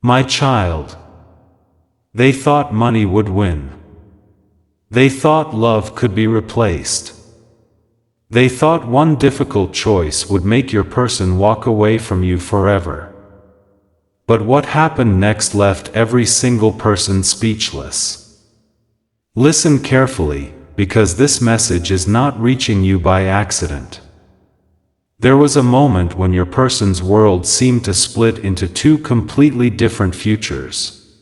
My child. They thought money would win. They thought love could be replaced. They thought one difficult choice would make your person walk away from you forever. But what happened next left every single person speechless. Listen carefully, because this message is not reaching you by accident. There was a moment when your person's world seemed to split into two completely different futures.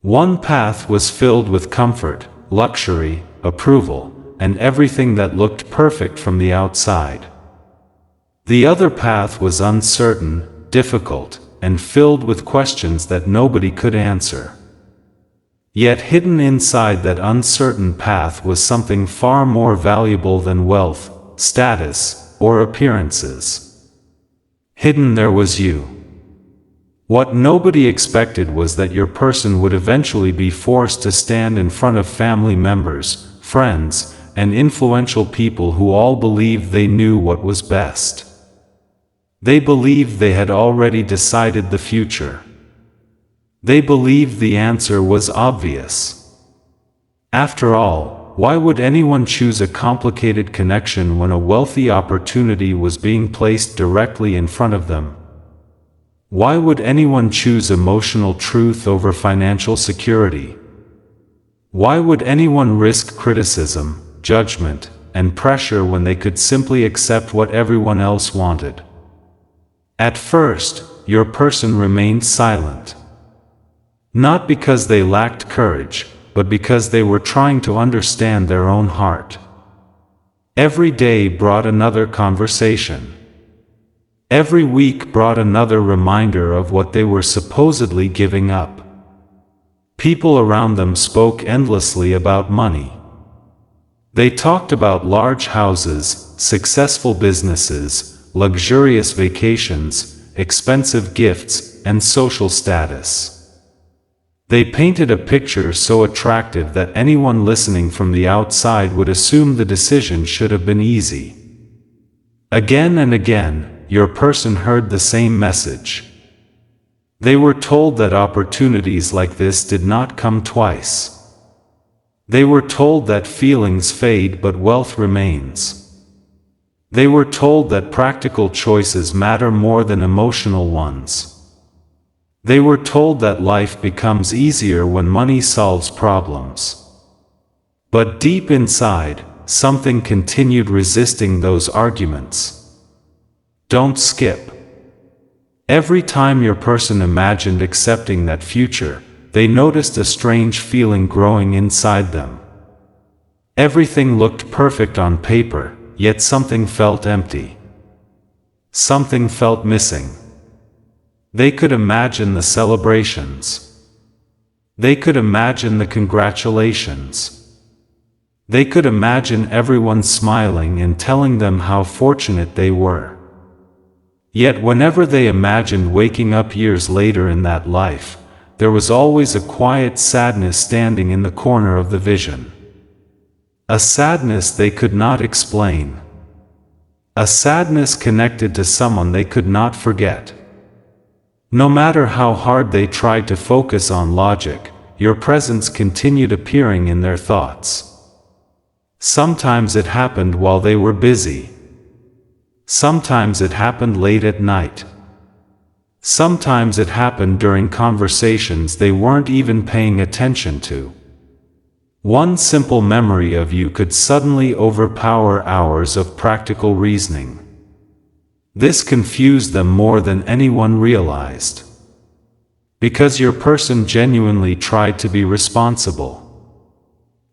One path was filled with comfort, luxury, approval, and everything that looked perfect from the outside. The other path was uncertain, difficult, and filled with questions that nobody could answer. Yet hidden inside that uncertain path was something far more valuable than wealth, status, or appearances. Hidden there was you. What nobody expected was that your person would eventually be forced to stand in front of family members, friends, and influential people who all believed they knew what was best. They believed they had already decided the future. They believed the answer was obvious. After all, why would anyone choose a complicated connection when a wealthy opportunity was being placed directly in front of them? Why would anyone choose emotional truth over financial security? Why would anyone risk criticism, judgment, and pressure when they could simply accept what everyone else wanted? At first, your person remained silent. Not because they lacked courage, but because they were trying to understand their own heart. Every day brought another conversation. Every week brought another reminder of what they were supposedly giving up. People around them spoke endlessly about money. They talked about large houses, successful businesses, luxurious vacations, expensive gifts, and social status. They painted a picture so attractive that anyone listening from the outside would assume the decision should have been easy. Again and again, your person heard the same message. They were told that opportunities like this did not come twice. They were told that feelings fade but wealth remains. They were told that practical choices matter more than emotional ones. They were told that life becomes easier when money solves problems. But deep inside, something continued resisting those arguments. Don't skip. Every time your person imagined accepting that future, they noticed a strange feeling growing inside them. Everything looked perfect on paper, yet something felt empty. Something felt missing. They could imagine the celebrations. They could imagine the congratulations. They could imagine everyone smiling and telling them how fortunate they were. Yet whenever they imagined waking up years later in that life, there was always a quiet sadness standing in the corner of the vision. A sadness they could not explain. A sadness connected to someone they could not forget. No matter how hard they tried to focus on logic, your presence continued appearing in their thoughts. Sometimes it happened while they were busy. Sometimes it happened late at night. Sometimes it happened during conversations they weren't even paying attention to. One simple memory of you could suddenly overpower hours of practical reasoning. This confused them more than anyone realized. Because your person genuinely tried to be responsible.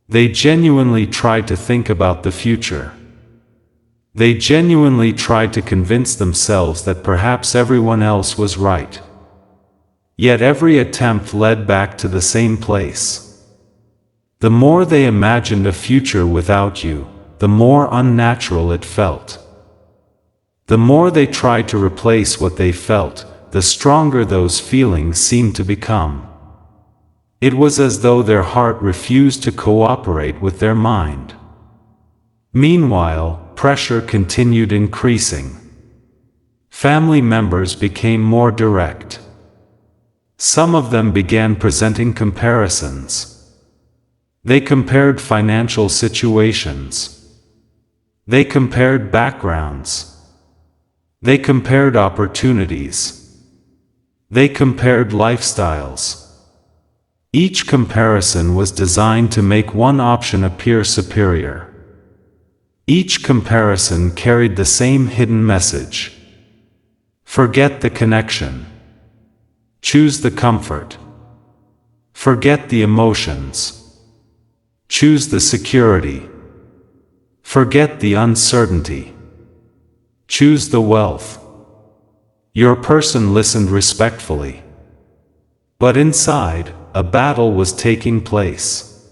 They genuinely tried to think about the future. They genuinely tried to convince themselves that perhaps everyone else was right. Yet every attempt led back to the same place. The more they imagined a future without you, the more unnatural it felt. The more they tried to replace what they felt, the stronger those feelings seemed to become. It was as though their heart refused to cooperate with their mind. Meanwhile, pressure continued increasing. Family members became more direct. Some of them began presenting comparisons. They compared financial situations. They compared backgrounds. They compared opportunities. They compared lifestyles. Each comparison was designed to make one option appear superior. Each comparison carried the same hidden message. Forget the connection. Choose the comfort. Forget the emotions. Choose the security. Forget the uncertainty. Choose the wealth. Your person listened respectfully. But inside, a battle was taking place.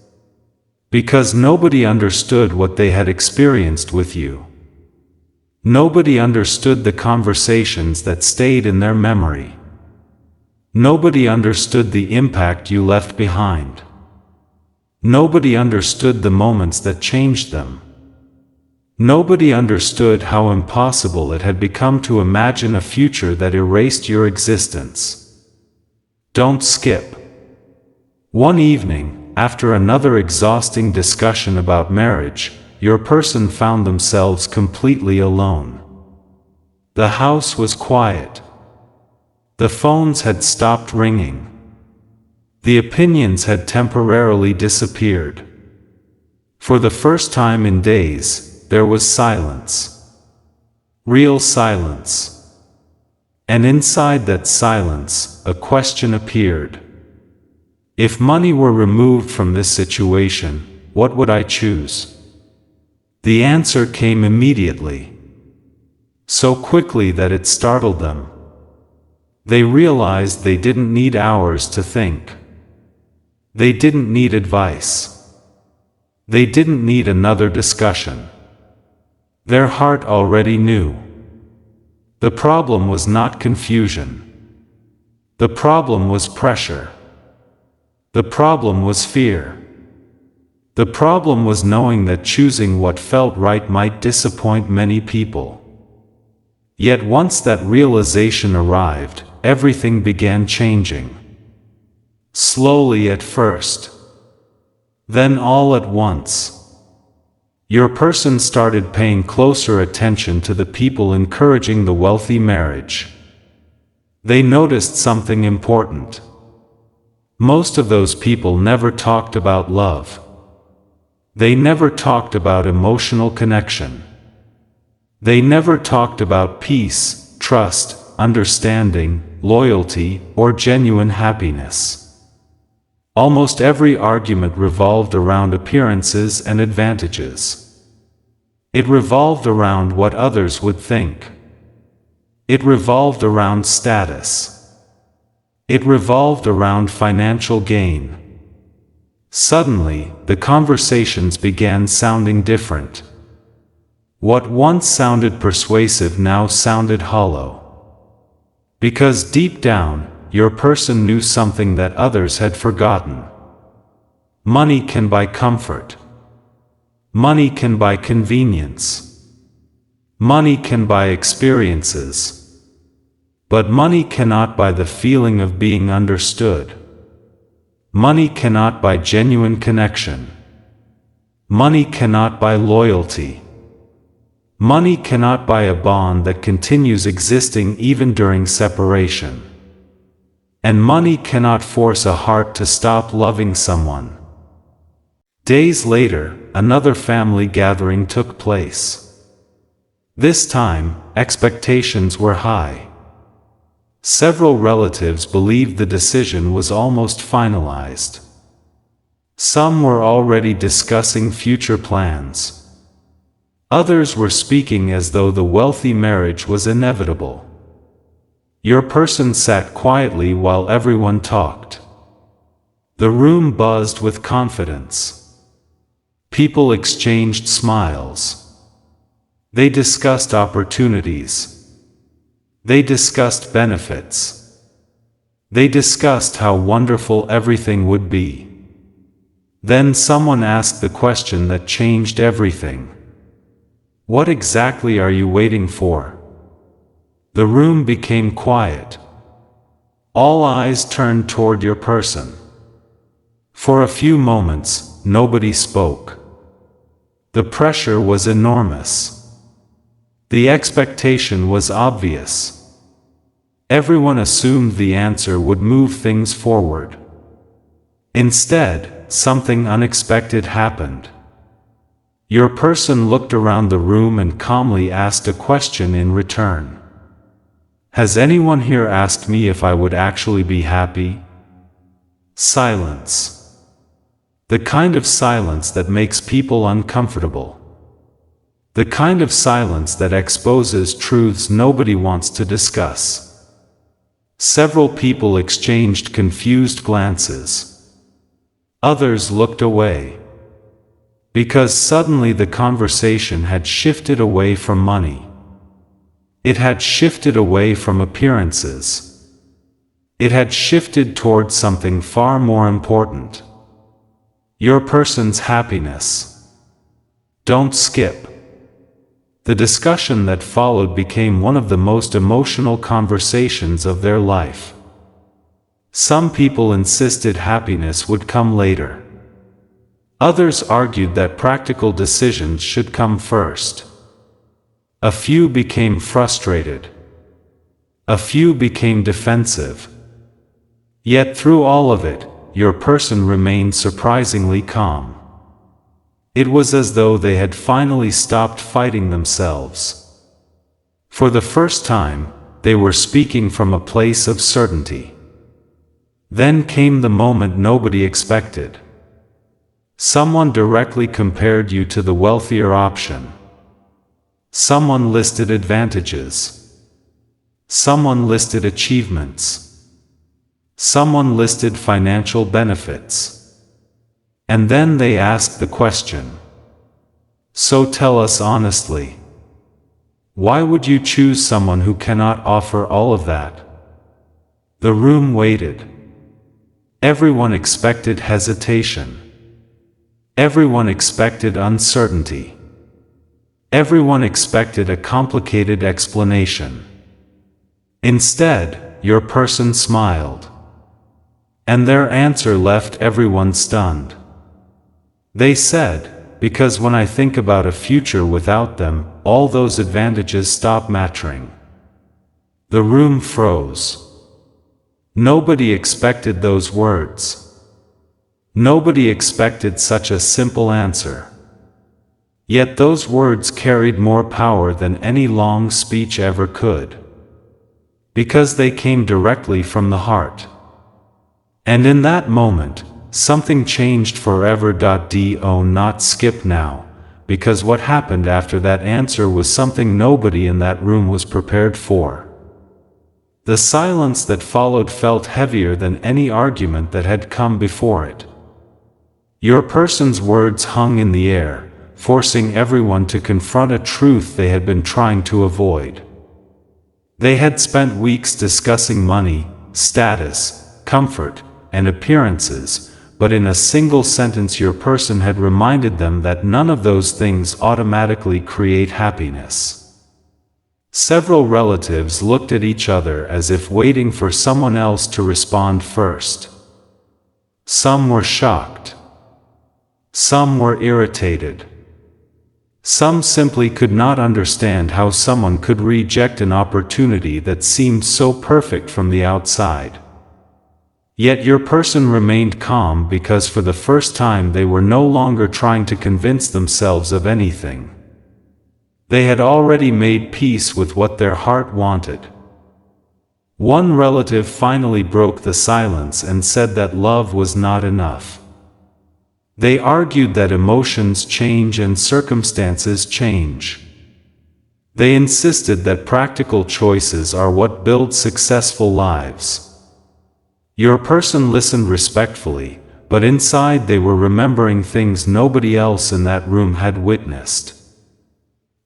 Because nobody understood what they had experienced with you. Nobody understood the conversations that stayed in their memory. Nobody understood the impact you left behind. Nobody understood the moments that changed them. Nobody understood how impossible it had become to imagine a future that erased your existence. Don't skip. One evening, after another exhausting discussion about marriage, your person found themselves completely alone. The house was quiet. The phones had stopped ringing. The opinions had temporarily disappeared. For the first time in days, there was silence. Real silence. And inside that silence, a question appeared. If money were removed from this situation, what would I choose? The answer came immediately. So quickly that it startled them. They realized they didn't need hours to think. They didn't need advice. They didn't need another discussion. Their heart already knew. The problem was not confusion. The problem was pressure. The problem was fear. The problem was knowing that choosing what felt right might disappoint many people. Yet once that realization arrived, everything began changing. Slowly at first. Then all at once. Your person started paying closer attention to the people encouraging the wealthy marriage. They noticed something important. Most of those people never talked about love. They never talked about emotional connection. They never talked about peace, trust, understanding, loyalty, or genuine happiness. Almost every argument revolved around appearances and advantages. It revolved around what others would think. It revolved around status. It revolved around financial gain. Suddenly, the conversations began sounding different. What once sounded persuasive now sounded hollow. Because deep down, your person knew something that others had forgotten. Money can buy comfort. Money can buy convenience. Money can buy experiences. But money cannot buy the feeling of being understood. Money cannot buy genuine connection. Money cannot buy loyalty. Money cannot buy a bond that continues existing even during separation. And money cannot force a heart to stop loving someone. Days later, another family gathering took place. This time, expectations were high. Several relatives believed the decision was almost finalized. Some were already discussing future plans. Others were speaking as though the wealthy marriage was inevitable. Your person sat quietly while everyone talked. The room buzzed with confidence. People exchanged smiles. They discussed opportunities. They discussed benefits. They discussed how wonderful everything would be. Then someone asked the question that changed everything. What exactly are you waiting for? The room became quiet. All eyes turned toward your person. For a few moments, nobody spoke. The pressure was enormous. The expectation was obvious. Everyone assumed the answer would move things forward. Instead, something unexpected happened. Your person looked around the room and calmly asked a question in return. Has anyone here asked me if I would actually be happy? Silence. The kind of silence that makes people uncomfortable. The kind of silence that exposes truths nobody wants to discuss. Several people exchanged confused glances. Others looked away. Because suddenly the conversation had shifted away from money. It had shifted away from appearances. It had shifted toward something far more important. Your person's happiness. Don't skip. The discussion that followed became one of the most emotional conversations of their life. Some people insisted happiness would come later. Others argued that practical decisions should come first. A few became frustrated. A few became defensive. Yet through all of it, your person remained surprisingly calm. It was as though they had finally stopped fighting themselves. For the first time, they were speaking from a place of certainty. Then came the moment nobody expected. Someone directly compared you to the wealthier option. Someone listed advantages. Someone listed achievements. Someone listed financial benefits. And then they asked the question. So tell us honestly. Why would you choose someone who cannot offer all of that? The room waited. Everyone expected hesitation. Everyone expected uncertainty. Everyone expected a complicated explanation. Instead, your person smiled. And their answer left everyone stunned. They said, because when I think about a future without them, all those advantages stop mattering. The room froze. Nobody expected those words. Nobody expected such a simple answer. Yet those words carried more power than any long speech ever could. Because they came directly from the heart. And in that moment, something changed forever. Do not skip now, because what happened after that answer was something nobody in that room was prepared for. The silence that followed felt heavier than any argument that had come before it. Your person's words hung in the air, forcing everyone to confront a truth they had been trying to avoid. They had spent weeks discussing money, status, comfort, and appearances, but in a single sentence your person had reminded them that none of those things automatically create happiness. Several relatives looked at each other as if waiting for someone else to respond first. Some were shocked. Some were irritated. Some simply could not understand how someone could reject an opportunity that seemed so perfect from the outside. Yet your person remained calm because for the first time they were no longer trying to convince themselves of anything. They had already made peace with what their heart wanted. One relative finally broke the silence and said that love was not enough. They argued that emotions change and circumstances change. They insisted that practical choices are what build successful lives. Your person listened respectfully, but inside they were remembering things nobody else in that room had witnessed.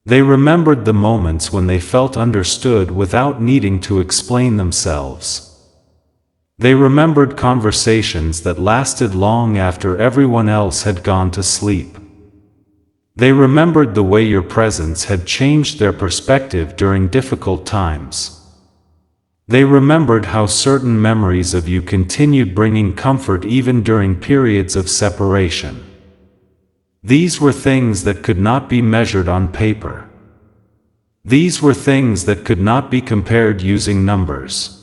They remembered the moments when they felt understood without needing to explain themselves. They remembered conversations that lasted long after everyone else had gone to sleep. They remembered the way your presence had changed their perspective during difficult times. They remembered how certain memories of you continued bringing comfort even during periods of separation. These were things that could not be measured on paper. These were things that could not be compared using numbers.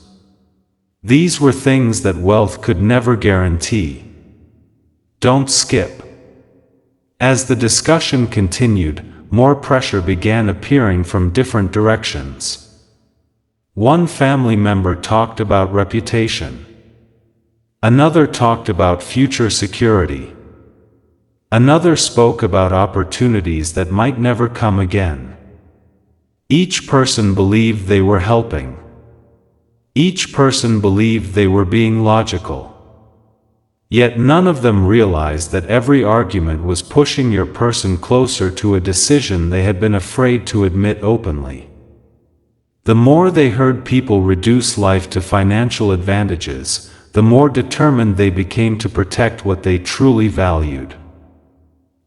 These were things that wealth could never guarantee. Don't skip. As the discussion continued, more pressure began appearing from different directions. One family member talked about reputation. Another talked about future security. Another spoke about opportunities that might never come again. Each person believed they were helping. Each person believed they were being logical. Yet none of them realized that every argument was pushing your person closer to a decision they had been afraid to admit openly. The more they heard people reduce life to financial advantages, the more determined they became to protect what they truly valued.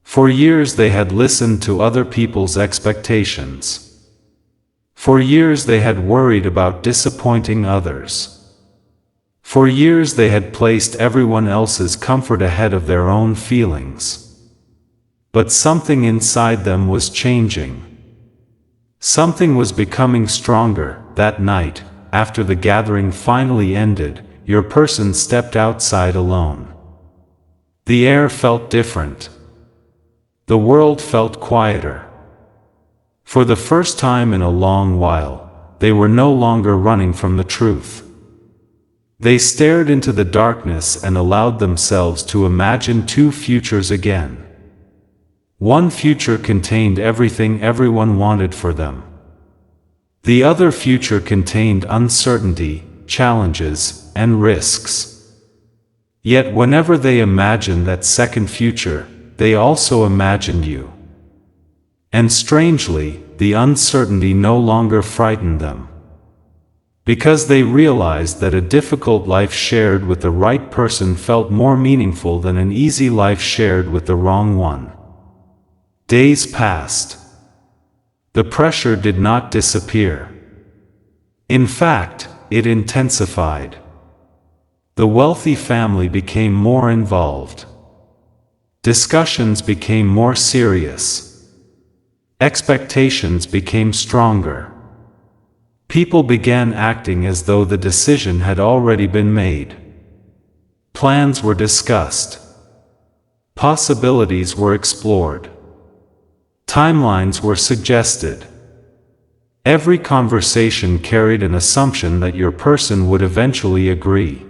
For years they had listened to other people's expectations. For years they had worried about disappointing others. For years they had placed everyone else's comfort ahead of their own feelings. But something inside them was changing. Something was becoming stronger. That night, after the gathering finally ended, your person stepped outside alone. The air felt different. The world felt quieter. For the first time in a long while, they were no longer running from the truth. They stared into the darkness and allowed themselves to imagine two futures again. One future contained everything everyone wanted for them. The other future contained uncertainty, challenges, and risks. Yet whenever they imagined that second future, they also imagined you. And strangely, the uncertainty no longer frightened them. Because they realized that a difficult life shared with the right person felt more meaningful than an easy life shared with the wrong one. Days passed. The pressure did not disappear. In fact, it intensified. The wealthy family became more involved. Discussions became more serious. Expectations became stronger. People began acting as though the decision had already been made. Plans were discussed. Possibilities were explored. Timelines were suggested. Every conversation carried an assumption that your person would eventually agree.